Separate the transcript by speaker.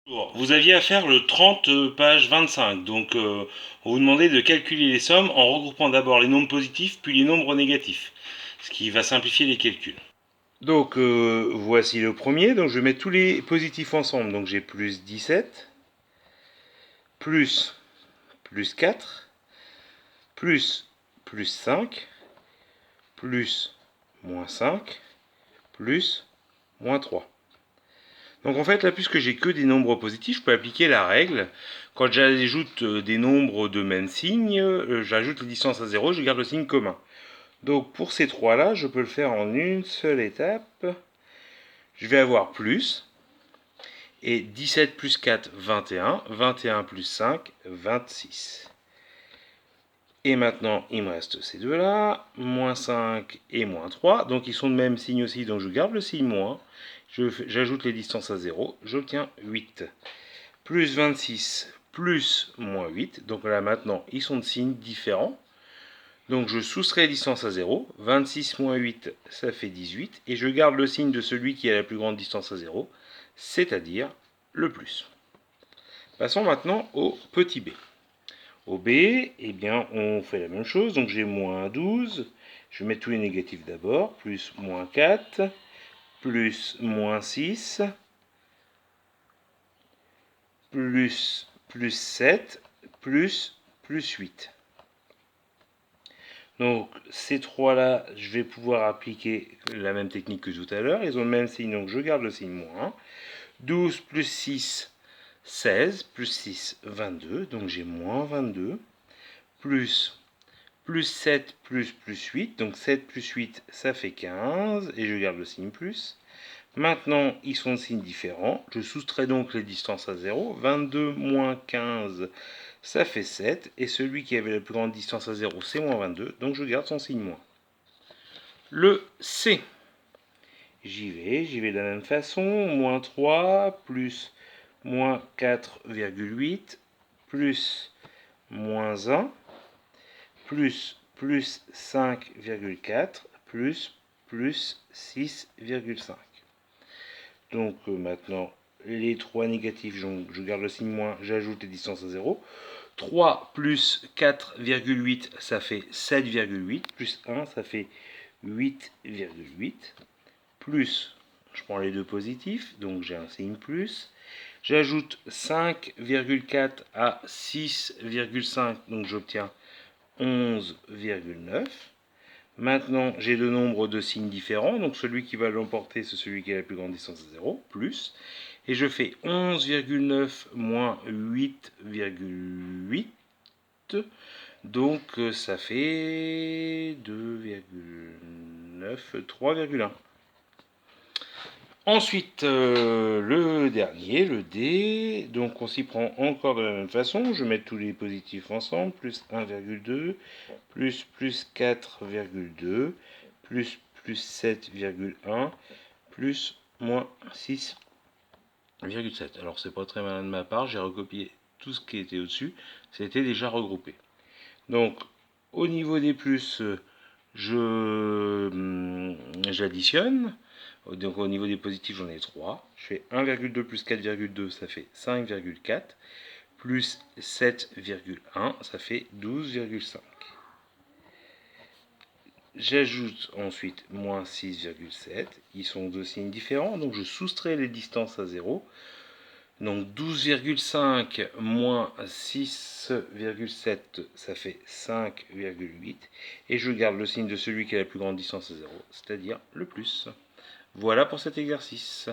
Speaker 1: Bon, vous aviez à faire le 30 page 25, donc on vous demandait de calculer les sommes en regroupant d'abord les nombres positifs puis les nombres négatifs, ce qui va simplifier les calculs. Donc voici le premier, donc je vais mettre tous les positifs ensemble, donc j'ai plus 17, plus 4, plus 5, plus moins 5, plus moins 3. Donc en fait là, puisque j'ai que des nombres positifs, je peux appliquer la règle. Quand j'ajoute des nombres de même signe, j'ajoute les distances à 0, je garde le signe commun. Donc pour ces trois-là, je peux le faire en une seule étape. Je vais avoir plus, et 17 plus 4, 21, 21 plus 5, 26. Et maintenant, il me reste ces deux-là, moins 5 et moins 3. Donc ils sont de même signe aussi, donc je garde le signe moins. J'ajoute les distances à 0, j'obtiens 8. Plus 26 plus moins 8. Donc là maintenant, ils sont de signes différents. Donc je soustrais les distances à 0. 26 moins 8, ça fait 18. Et je garde le signe de celui qui a la plus grande distance à 0, c'est-à-dire le plus. Passons maintenant au petit b. Au b, eh bien, on fait la même chose. Donc j'ai moins 12. Je mets tous les négatifs d'abord. Plus moins 4. Plus moins 6. Plus 7. Plus 8. Donc ces trois-là, je vais pouvoir appliquer la même technique que tout à l'heure. Ils ont le même signe, donc je garde le signe moins. 12 plus 6, 16. Plus 6, 22. Donc j'ai moins 22. Plus 7 plus 8. Donc 7 plus 8, ça fait 15. Et je garde le signe plus. Maintenant, ils sont de signes différents. Je soustrais donc les distances à 0. 22 moins 15, ça fait 7. Et celui qui avait la plus grande distance à 0, c'est moins 22. Donc je garde son signe moins. Le C. J'y vais de la même façon. Moins 3 plus moins 4,8 plus moins 1 plus 5,4 plus 6,5. Donc maintenant, les trois négatifs, je garde le signe moins, j'ajoute les distances à 0. 3 plus 4,8, ça fait 7,8. Plus 1, ça fait 8,8. Plus, je prends les deux positifs, donc j'ai un signe plus. J'ajoute 5,4 à 6,5, donc j'obtiens 11,9. Maintenant, j'ai deux nombres de signes différents, donc celui qui va l'emporter, c'est celui qui a la plus grande distance à 0, plus. Et je fais 11,9 moins 8,8. Donc ça fait 2,9, 3,1. Ensuite, le dernier, le D, donc on s'y prend encore de la même façon. Je mets tous les positifs ensemble, plus 1,2, plus 4,2, plus 7,1, plus moins 6,7. Alors c'est pas très malin de ma part, j'ai recopié tout ce qui était au-dessus, c'était déjà regroupé. Donc au niveau des plus, j'additionne. Donc au niveau des positifs, j'en ai 3. Je fais 1,2 plus 4,2, ça fait 5,4. Plus 7,1, ça fait 12,5. J'ajoute ensuite moins 6,7. Ils sont de signes différents, donc je soustrais les distances à 0. Donc 12,5 moins 6,7, ça fait 5,8. Et je garde le signe de celui qui a la plus grande distance à 0, c'est-à-dire le plus. Voilà pour cet exercice.